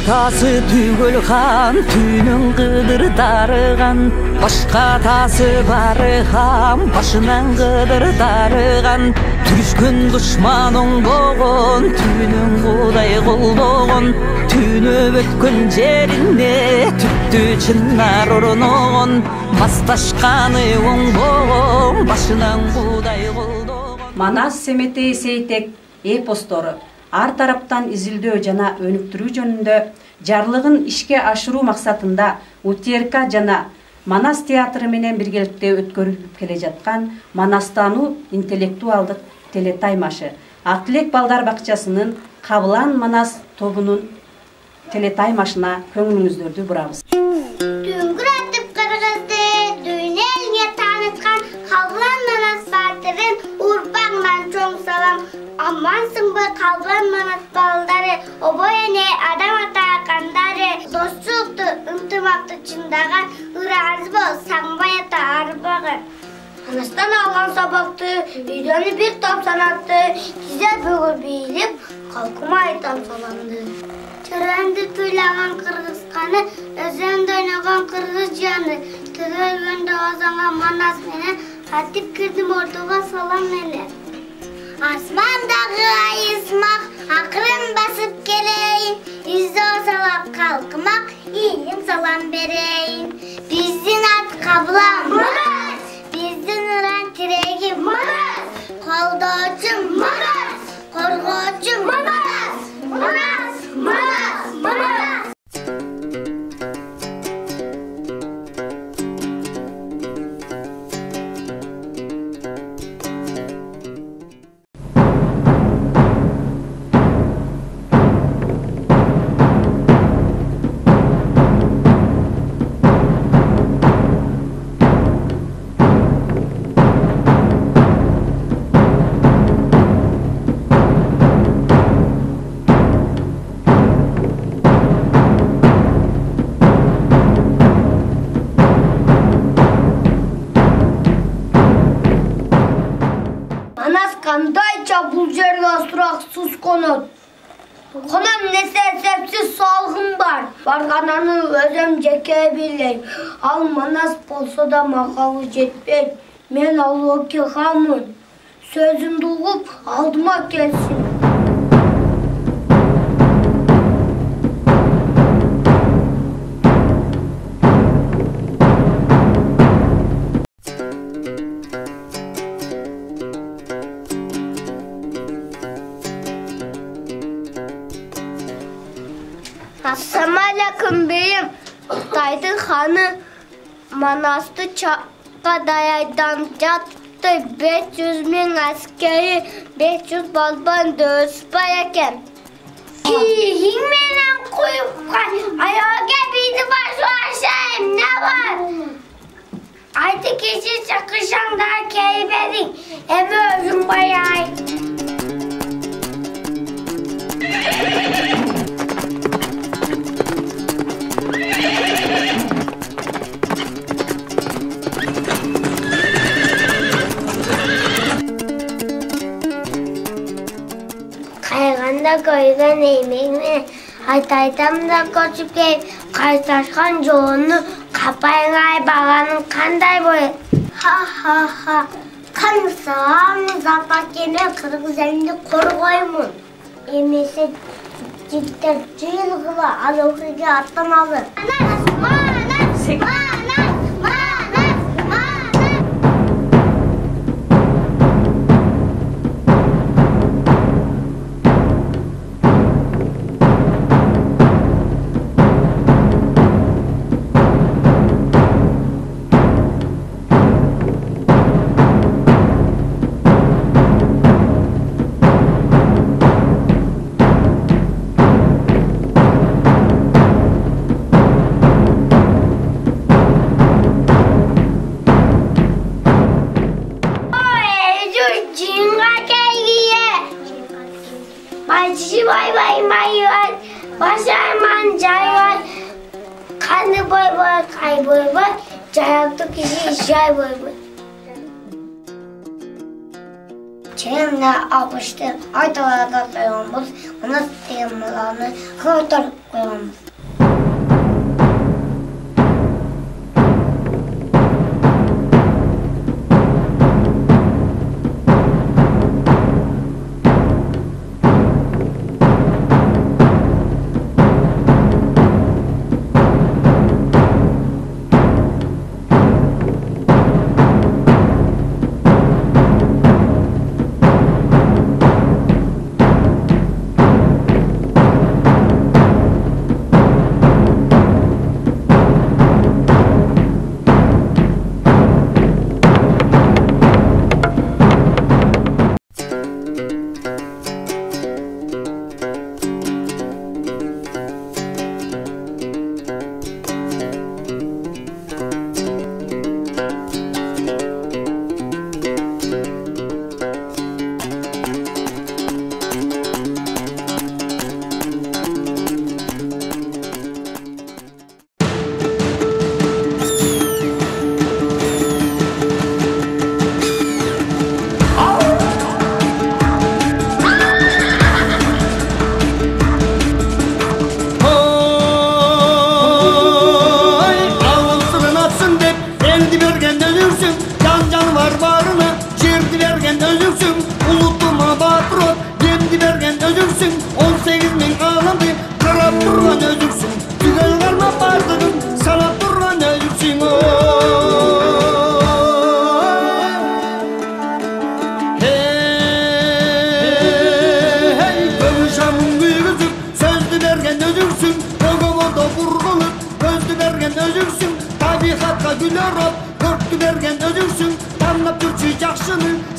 Тасы түгел хан, түнің қыдыр дарыған, башқа тасы бары хам, башынан қыдыр дарыған. Түрішкен дұшман оңбоғын, түнің құдай қолдоғын, түніп өткен жеріне түпті чынар ұрынығын. Басташқаны оңбоғын, башынан құдай қолдоғын. Манас Семетей Сейтек эпостору ар тараптан изилдөө жана өнүктүрүү жөнүндө жарлыгын ишке ашыруу максатында УТРК жана Манас театры менен биргеликте өткөрүлүп келе жаткан Манастануу интеллектуалдык телетаймашы Актилек балдар бакчасынын Кабылан Манас тобунун телетаймашына көңүлүңүздөрдү бурабыз. Түнгүрөтүп кыргызды дүйнөгө тааныткан Кабылан Манас батырын урпаңдан чоң салам. Амансың бы Кабылан Манас балдары, обоене адам атакандары, достукту, ынтымакты чындаган, ыраазы бол саңбай ата арбагы. Анастан алган сабакты, үйдөнү бир топ санатты, кизе бөгө бийлип, калкыма айтам саламды. Чыраңды туйлаган кыргызканы, өзөндө ойногон кыргыз жаны, төгөлгөндө озоңгон Манас менен, катип кирдим ортого салам менен. Асмандагы айызмак, акырын басып келейин, изде салап калкымак, ийин салам берейин. Биздин ат Кабылан Манас, биздин ыран тиреги Манас, колдоочу Манас, коргоочу Манас, Манас, Манас, Манас. Кандайча бул жерге сураксыз конот. Конам несепсиз салгым бар. Баргананы өзүм жеке билейм. Ал Манас болсо да макалы жетпейт. Мен ал окуямын. Сөзүмдү угуп алдыма келсин. Ассалаумалейкум бейим. Кытайдын ханы Манасты чакка даярдан жатты. 500 миң аскери, 500 балбан дөсүп бар экен. Кийин менен куюп кай. Аягга бийди башлашайм, не бар? Айты кечи чакышаңдар келбедиң. Эми өзүң баяй. Кайганда көйгөн эймегине айтайдам да көчүп келип, кайташкан жолуну капайыңа айбаганың кандай боет? Ха-ха-ха. Канысам, запакеме кыргыз элинди коргоймун. Эмесе жигиттер жыйылгыла ал окуйга аттаналы. çişi bay bay may var. Başarman cay var. Kanı boy boy kay boy boy. Cayaklı kişi çay boy boy. Çenemle apıştı. Aytalarda koyamız. Ona sıyamalarını kırtar koyamız.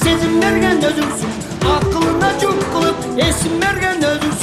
Sezim bergen özürsün, aklına çok kılıp esim bergen özürsün.